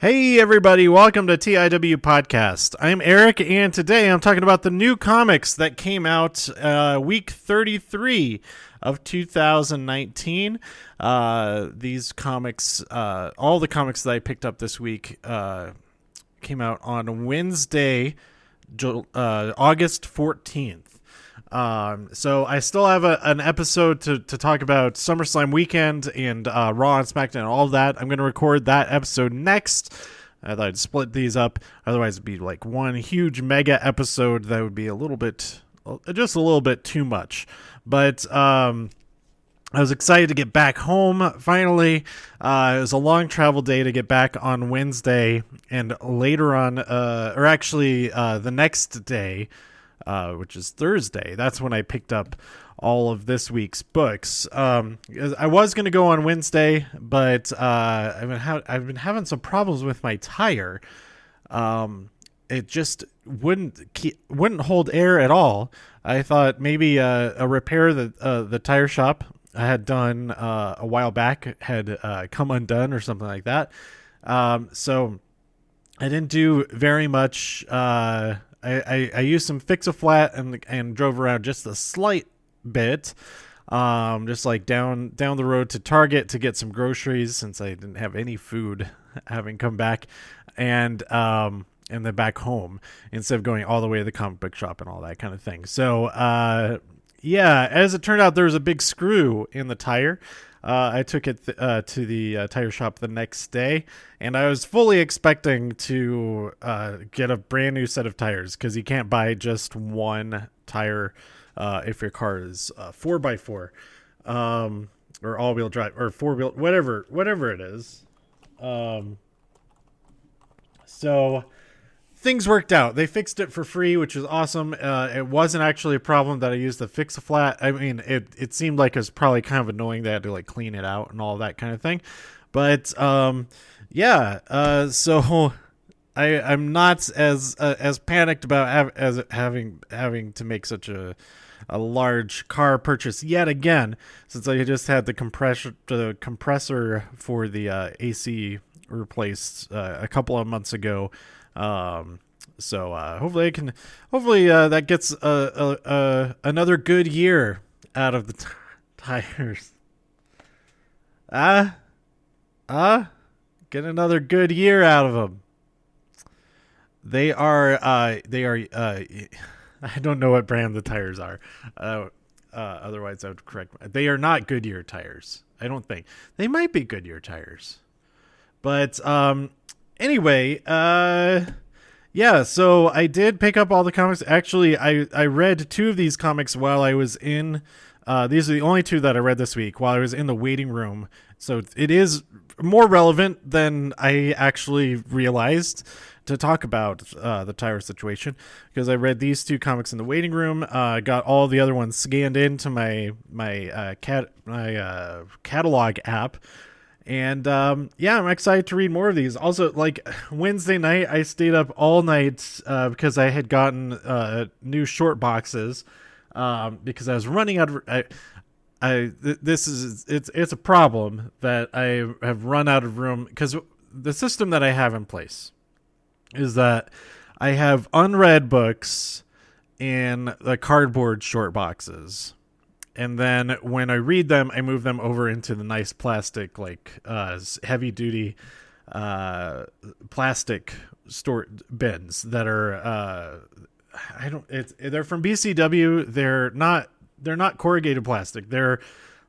Hey everybody, welcome to TIW Podcast. I'm Eric, and today I'm talking about the new comics that came out week 33 of 2019. These comics, all the comics that I picked up this week came out on Wednesday, August 14th. So I still have an episode to talk about SummerSlam weekend and Raw and SmackDown and all of that. I'm going to record that episode next. I thought I'd split these up. Otherwise, it'd be like one huge mega episode that would be just a little bit too much. But I was excited to get back home finally. It was a long travel day to get back on Wednesday, and later on, the next day, which is Thursday. That's when I picked up all of this week's books. I was going to go on Wednesday, but I've been having some problems with my tire. It just wouldn't hold air at all. I thought maybe a repair that the tire shop I had done a while back had come undone or something like that. So I didn't do very much. I used some Fix-A-Flat and drove around just a slight bit, just like down the road to Target to get some groceries since I didn't have any food having come back, and then back home instead of going all the way to the comic book shop and all that kind of thing. So as it turned out, there was a big screw in the tire. I took it to the tire shop the next day, and I was fully expecting to get a brand new set of tires because you can't buy just one tire if your car is 4x4 or all-wheel drive or four-wheel, whatever it is. So things worked out. They fixed it for free, which is awesome. It wasn't actually a problem that I used the Fix-A-Flat. I mean, it seemed like it was probably kind of annoying that I had to like clean it out and all that kind of thing. But so I'm not as panicked about having to make such a large car purchase yet again, since I just had the compressor for the AC replaced a couple of months ago. So hopefully that gets another good year out of the tires. Get another good year out of them. They are I don't know what brand the tires are. Otherwise I would correct. They are not Goodyear tires. I don't think. They might be Goodyear tires. But anyway, so I did pick up all the comics. Actually, I read two of these comics while I was in, these are the only two that I read this week while I was in the waiting room. So it is more relevant than I actually realized to talk about the tire situation, because I read these two comics in the waiting room, got all the other ones scanned into my catalog app. And I'm excited to read more of these. Also, like Wednesday night, I stayed up all night because I had gotten new short boxes because I was running out of. It's a problem that I have run out of room, because the system that I have in place is that I have unread books in the cardboard short boxes. And then when I read them, I move them over into the nice plastic, like heavy duty plastic stored bins that are they're from BCW. They're not corrugated plastic. They're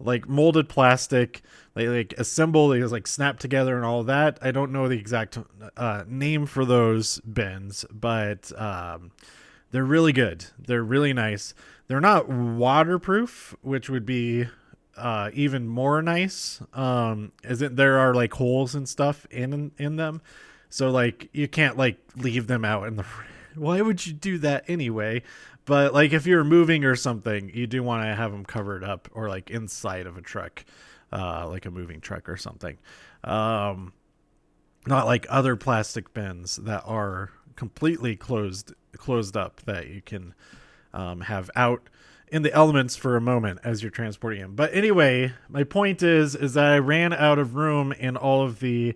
like molded plastic. They like assemble, they like snap together and all that. I don't know the exact name for those bins, but they're really good. They're really nice. They're not waterproof, which would be even more nice. There are like holes and stuff in them, so like you can't like leave them out in the. Why would you do that anyway? But like if you're moving or something, you do want to have them covered up or like inside of a truck, like a moving truck or something. Not like other plastic bins that are completely closed up that you can have out in the elements for a moment as you're transporting them. But anyway, my point is that I ran out of room in all of the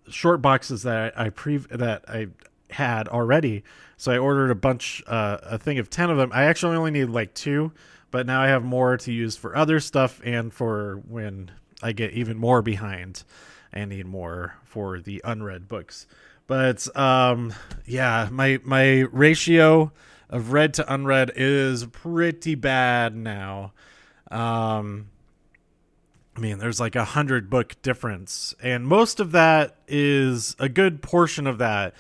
short boxes that I had already. So I ordered a thing of 10 of them. I actually only need like 2, but now I have more to use for other stuff and for when I get even more behind and need more for the unread books. But yeah, my ratio of read to unread is pretty bad now. I mean, there's like 100 book difference, and most of that is a good portion of that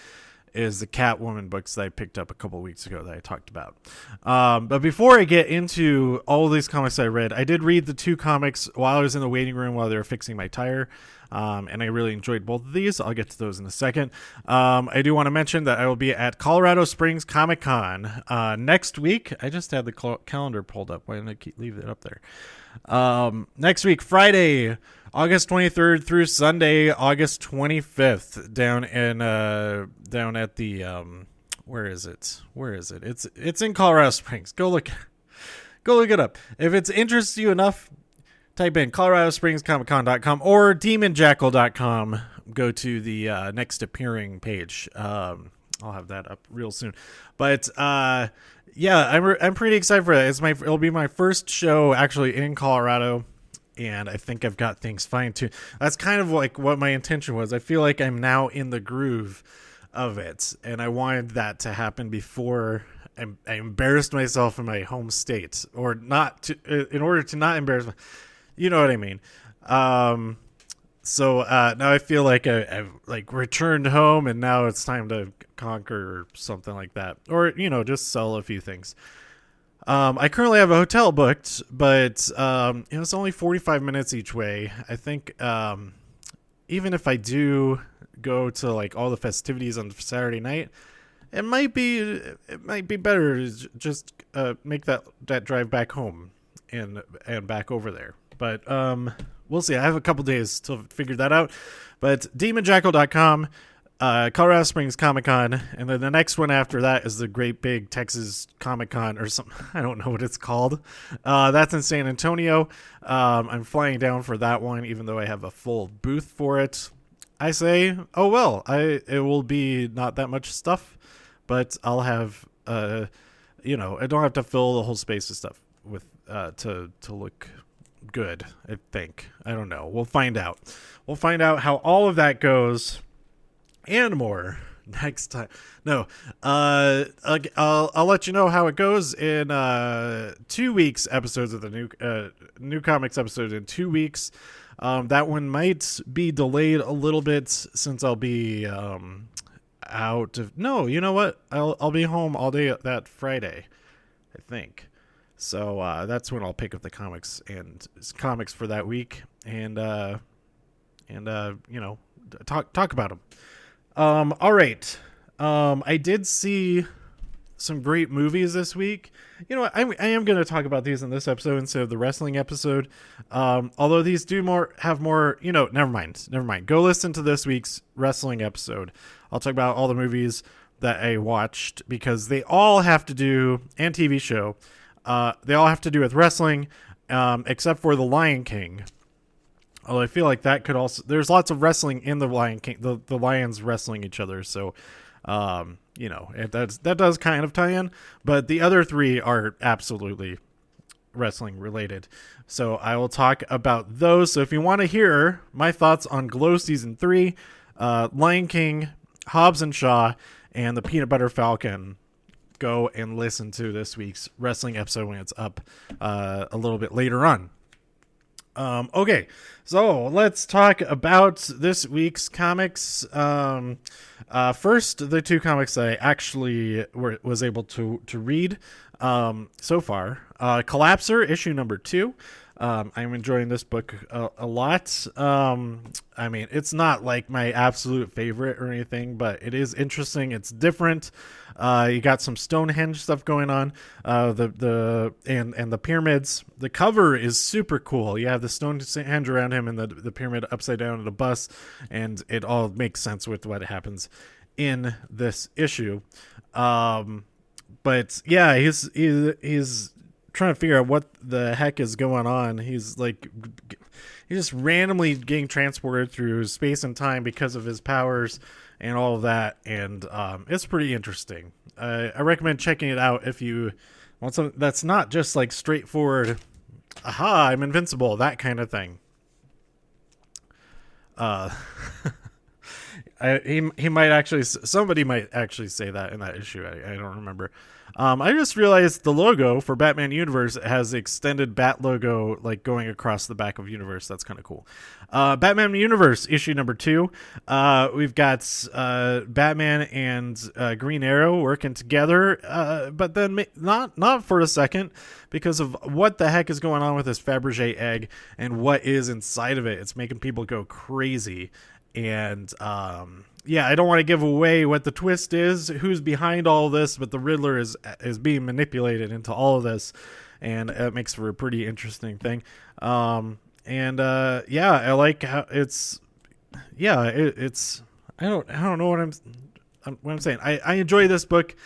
is the Catwoman books that I picked up a couple weeks ago that I talked about. But before I get into all of these comics I read, I did read the 2 comics while I was in the waiting room while they were fixing my tire. And I really enjoyed both of these. I'll get to those in a second. I do want to mention that I will be at Colorado Springs Comic Con next week. I just had the calendar pulled up. Why didn't I leave it up there? Next week, Friday, August 23rd through Sunday, August 25th, down at the where is it? It's in Colorado Springs. Go look it up. If it's interests you enough, type in coloradospringscomiccon.com or demonjackal.com. Go to the next appearing page. I'll have that up real soon. But yeah, I'm pretty excited for that. It'll be my first show actually in Colorado, and I think I've got things fine too. That's kind of like what my intention was. I feel like I'm now in the groove of it, and I wanted that to happen before I embarrassed myself in my home state, or not to, in order to not embarrass myself. You know what I mean? So now I feel like I've like returned home, and now it's time to conquer or something like that, or just sell a few things. I currently have a hotel booked, but it's only 45 minutes each way. I think even if I do go to like all the festivities on Saturday night, it might be better to just make that drive back home and back over there. But we'll see. I have a couple days to figure that out. But demonjackal.com, Colorado Springs Comic Con, and then the next one after that is the Great Big Texas Comic Con or something. I don't know what it's called. That's in San Antonio. I'm flying down for that one, even though I have a full booth for it. I say, oh well, it will be not that much stuff, but I'll have I don't have to fill the whole space of stuff with to look good. I think. I don't know. We'll find out. We'll find out how all of that goes and more next time. No, I'll let you know how it goes in 2 weeks episodes of the new comics episode in 2 weeks. That one might be delayed a little bit since I'll be out of. No, you know what? I'll be home all day that Friday, I think. So that's when I'll pick up the comics for that week and talk about them. All right. I did see some great movies this week. You know what? I am going to talk about these in this episode instead of the wrestling episode. Although these do have more, never mind. Go listen to this week's wrestling episode. I'll talk about all the movies that I watched because they all have to do, and TV show, they all have to do with wrestling, except for The Lion King. Although I feel like that could also, there's lots of wrestling in The Lion King, the lions wrestling each other. So, that does kind of tie in, but the other 3 are absolutely wrestling related. So I will talk about those. So if you want to hear my thoughts on Glow Season 3, Lion King, Hobbs and Shaw, and the Peanut Butter Falcon, go and listen to this week's wrestling episode when it's up a little bit later on. Okay, so let's talk about this week's comics. First, the 2 comics that I actually was able to read so far. Collapser, issue number 2. I'm enjoying this book a lot. I mean, it's not like my absolute favorite or anything, but it is interesting. It's different. You got some Stonehenge stuff going on. The pyramids. The cover is super cool. You have the Stonehenge around him and the pyramid upside down in a bus, and it all makes sense with what happens in this issue. But yeah, he's trying to figure out what the heck is going on. He's just randomly getting transported through space and time because of his powers and all of that, and it's pretty interesting. I recommend checking it out if you want something that's not just like straightforward, aha, I'm invincible, that kind of thing. He might actually, somebody might actually say that in that issue. I don't remember. I just realized the logo for Batman Universe has the extended bat logo like going across the back of Universe. That's kind of cool. Batman Universe issue number 2. We've got Batman and Green Arrow working together, but then not for a second, because of what the heck is going on with this Fabergé egg and what is inside of it. It's making people go crazy. And yeah, I don't want to give away what the twist is, who's behind all of this, but the Riddler is being manipulated into all of this, and it makes for a pretty interesting thing. And yeah, I like how it's I don't know what I'm saying. I enjoy this book.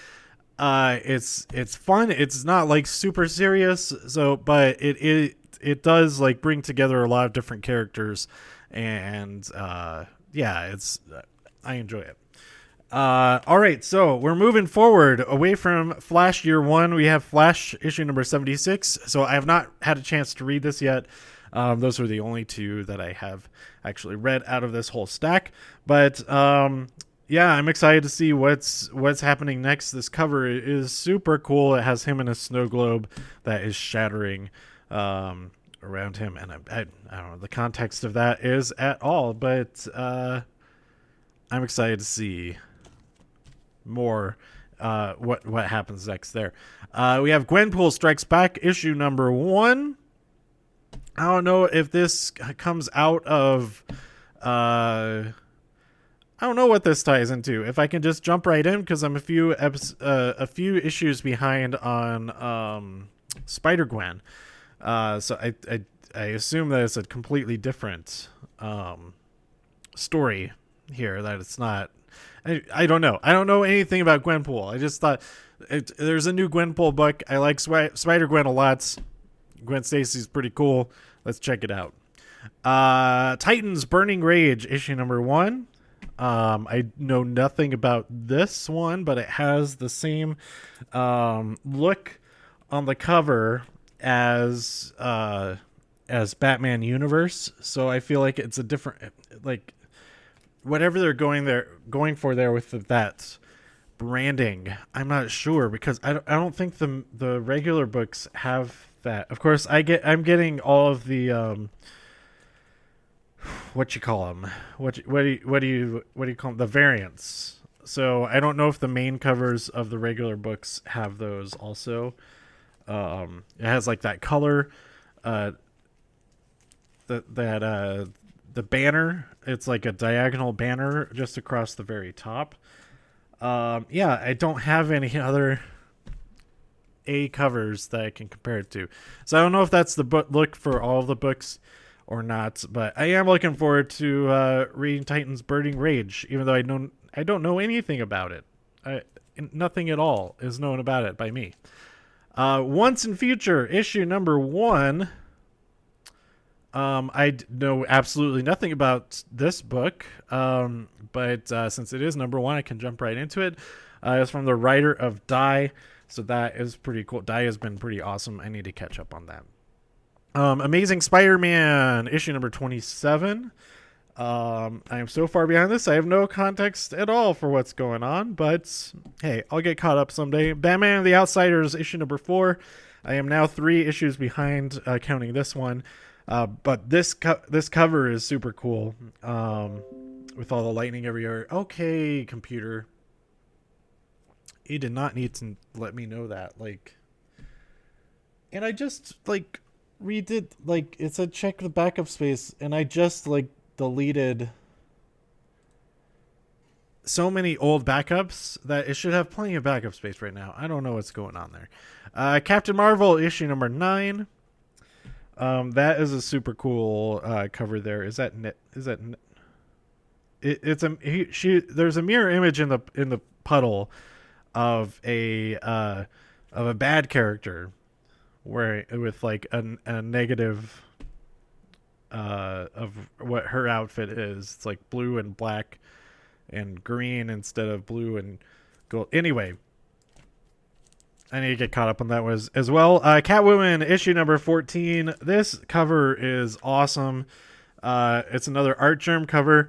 It's fun. It's not like super serious, but it does like bring together a lot of different characters, and yeah, I enjoy it. All right, so we're moving forward away from Flash Year 1. We have Flash issue number 76. So I have not had a chance to read this yet. Those are the only 2 that I have actually read out of this whole stack. But yeah, I'm excited to see what's happening next. This cover is super cool. It has him in a snow globe that is shattering around him, and I don't know the context of that is at all, but I'm excited to see more what happens next there. We have Gwenpool Strikes Back issue number 1. I don't know if this comes out of I don't know what this ties into. If I can just jump right in, because I'm a few issues behind on Spider-Gwen. So I assume that it's a completely different story here, that it's not. I don't know. I don't know anything about Gwenpool. I just thought there's a new Gwenpool book. I like Spider-Gwen a lot. Gwen Stacy's pretty cool. Let's check it out. Titans Burning Rage issue number 1. I know nothing about this one, but it has the same look on the cover as Batman Universe, so I feel like it's a different, like whatever they're going for there with that branding. I'm not sure, because I don't think the regular books have that. Of course, I'm getting all of the what you call them? What do you call them? The variants. So I don't know if the main covers of the regular books have those also. It has like that color, the banner. It's like a diagonal banner just across the very top. Yeah, I don't have any other A covers that I can compare it to. So I don't know if that's the look for all of the books or not, but I am looking forward to reading Titans Burning Rage, even though I don't know anything about it. Nothing at all is known about it by me. Once and Future issue number 1. I know absolutely nothing about this book, but since it is number 1, I can jump right into it. It's from the writer of Die, so that is pretty cool. Die has been pretty awesome. I need to catch up on that. Amazing Spider-Man issue number 27. I am so far behind this, I have no context at all for what's going on, but hey, I'll get caught up someday. Batman and the Outsiders issue number 4. I am now 3 issues behind, counting this one. But this cover is super cool, with all the lightning everywhere. Okay, computer, you did not need to let me know that. And I just redid, it said check the backup space, and I just deleted so many old backups that it should have plenty of backup space right now. I don't know what's going on there. Captain Marvel issue number 9. That is a super cool cover there. There's a mirror image in the puddle of a bad character, where with like a negative of what her outfit is. It's like blue and black and green instead of blue and gold. Anyway, I need to get caught up on that was as well. Catwoman issue number 14. This cover is awesome. It's another Art Germ cover.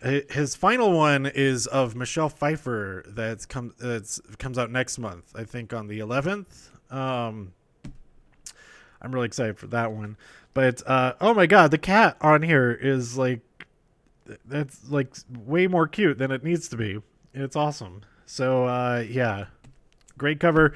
His final one is of Michelle Pfeiffer that comes out next month. I think on the 11th. I'm really excited for that one. But oh my god, the cat on here is like that's like way more cute than it needs to be. It's awesome. So yeah. Great cover,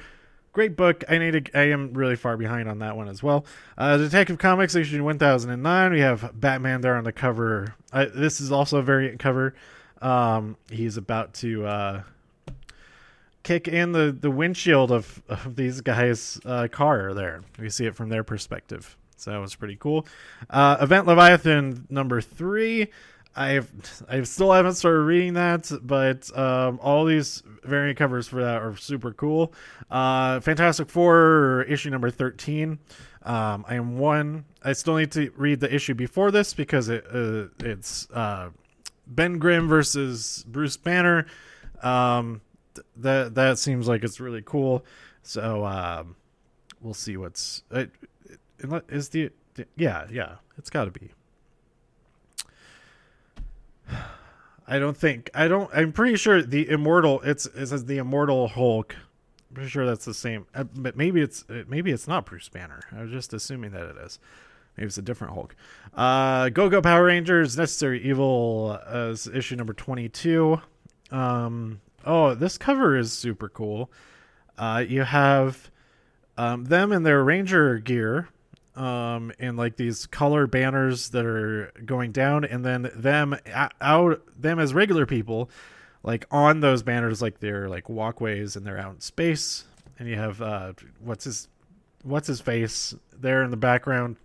great book. I am really far behind on that one as well. Detective Comics issue 1009. We have Batman there on the cover. This is also a variant cover. He's about to kick in the windshield of these guys' car there. We see it from their perspective. So that was pretty cool. Event Leviathan number 3. I still haven't started reading that, but all these variant covers for that are super cool. Fantastic Four issue number 13. I still need to read the issue before this because it's Ben Grimm versus Bruce Banner. That seems like it's really cool. So we'll see what's is the yeah it's got to be. I'm pretty sure the Immortal, it says the Immortal Hulk. I'm pretty sure that's the same. But maybe it's not Bruce Banner. I was just assuming that it is. Maybe it's a different Hulk. Go-Go Power Rangers, Necessary Evil, issue number 22. Oh, this cover is super cool. You have them in their Ranger gear. And like these color banners that are going down, and then them as regular people, like on those banners, like they're like walkways and they're out in space. And you have what's his face there in the background.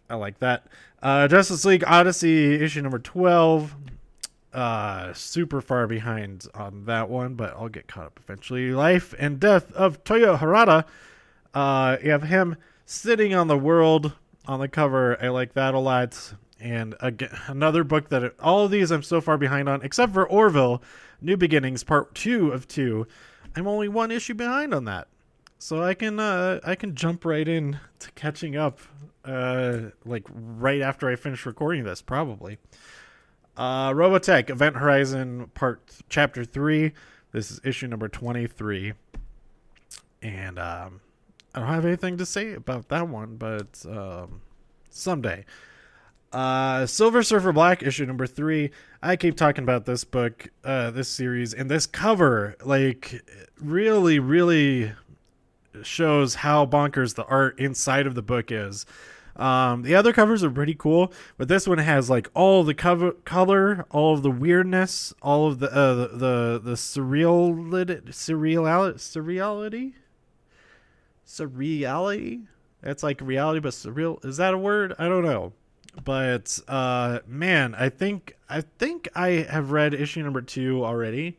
I like that. Justice League Odyssey issue number 12. Super far behind on that one, but I'll get caught up eventually. Life and Death of Toyo Harada. You have him sitting on the world on the cover. I like that a lot. And again, another book that all of these I'm so far behind on, except for Orville, New Beginnings, part 2 of 2. I'm only one issue behind on that, so I can jump right in to catching up, like right after I finish recording this, probably. Robotech Event Horizon chapter 3. This is issue number 23, and I don't have anything to say about that one, but someday. Silver Surfer Black issue number 3. I keep talking about this book, this series, and this cover, like, really, really shows how bonkers the art inside of the book is. The other covers are pretty cool, but this one has like all the color, all of the weirdness, all of the surreality. It's like reality, but surreal. Is that a word? I don't know. But man, I think I have read issue number 2 already,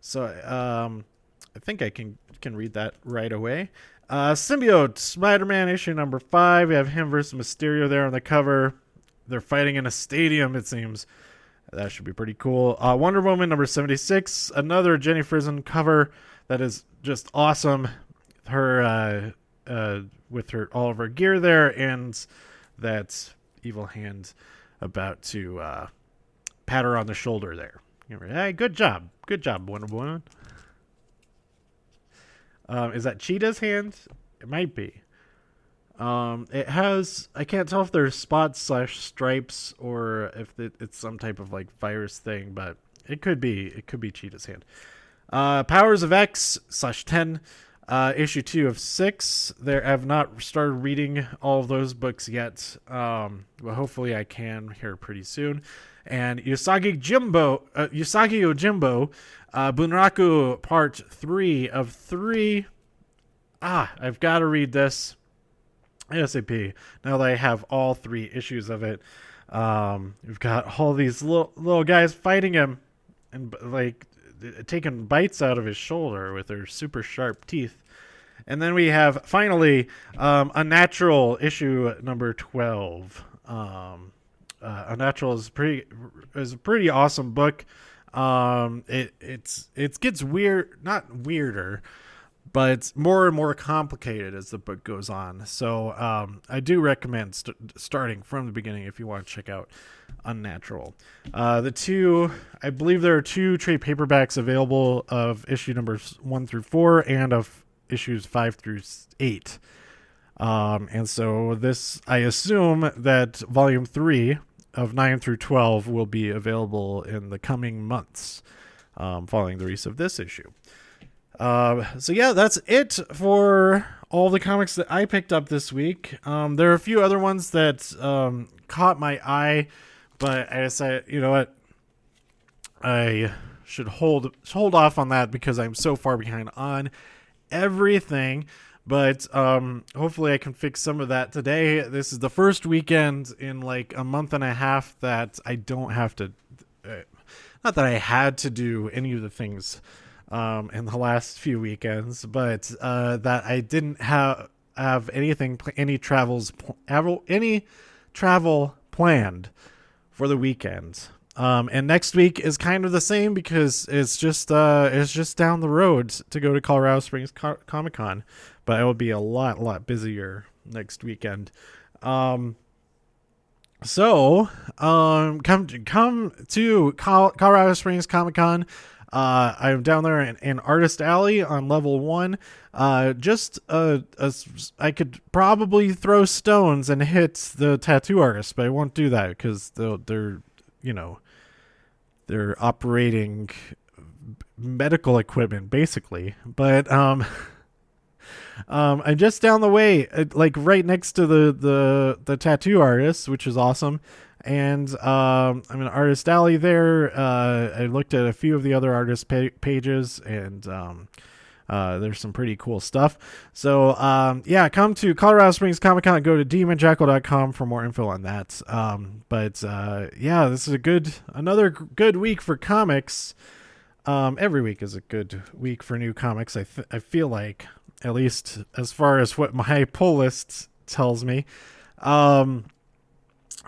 so I think I can read that right away. Symbiote Spider-Man issue number 5. We have him versus Mysterio there on the cover. They're fighting in a stadium, it seems. That should be pretty cool. Wonder Woman number 76. Another Jenny Frison cover that is just awesome. Her with her all of her gear there, and that evil hand about to pat her on the shoulder there. Hey, good job, Wonder Woman. Is that Cheetah's hand? It might be. It has, I can't tell if there's spots / stripes or if it's some type of like virus thing, but it could be Cheetah's hand. Powers of X /10, issue 2 of 6. There, I have not started reading all of those books yet. But hopefully I can here pretty soon. And Usagi Yojimbo, Bunraku part 3 of 3. I've got to read this ASAP now that I have all 3 issues of it. We've got all these little guys fighting him and like taking bites out of his shoulder with their super sharp teeth. And then we have finally Unnatural issue number 12. Unnatural is a pretty awesome book. It gets not weirder, but it's more and more complicated as the book goes on. So I do recommend starting from the beginning if you want to check out Unnatural. I believe there are 2 trade paperbacks available of issue numbers 1 through 4 and of issues 5 through 8. And so I assume that volume 3 of 9 through 12 will be available in the coming months, following the release of this issue. So yeah, that's it for all the comics that I picked up this week. There are a few other ones that caught my eye, but I decided, you know what, I should hold off on that because I'm so far behind on everything. But hopefully I can fix some of that today. This is the first weekend in like a month and a half that I don't have to, not that I had to do any of the things in the last few weekends, but that I didn't have any travel planned for the weekend. And next week is kind of the same because it's just down the road to go to Colorado Springs Comic-Con, but I will be a lot busier next weekend. So come to Colorado Springs Comic-Con. I'm down there in Artist Alley on level 1. I could probably throw stones and hit the tattoo artists, but I won't do that because they're operating medical equipment basically. But I'm just down the way, like right next to the tattoo artist, which is awesome. And I'm in Artist Alley there. I looked at a few of the other artist pages, and there's some pretty cool stuff. So come to Colorado Springs Comic-Con. Go to demonjackal.com for more info on that. This is another good week for comics. Every week is a good week for new comics. I feel like, at least as far as what my pull list tells me.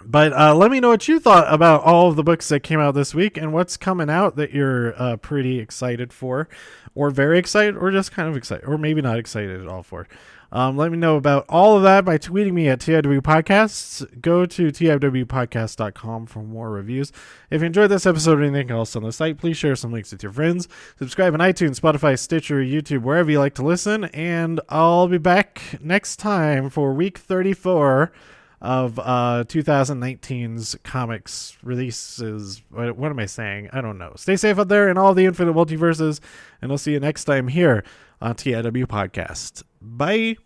But let me know what you thought about all of the books that came out this week and what's coming out that you're pretty excited for, or very excited, or just kind of excited, or maybe not excited at all for. Let me know about all of that by tweeting me at TIW Podcasts. Go to TIWpodcast.com for more reviews. If you enjoyed this episode or anything else on the site, please share some links with your friends. Subscribe on iTunes, Spotify, Stitcher, YouTube, wherever you like to listen. And I'll be back next time for week 34 of 2019's comics releases. What am I saying? I don't know. Stay safe out there in all the infinite multiverses, and I'll see you next time here on TIW Podcast. Bye.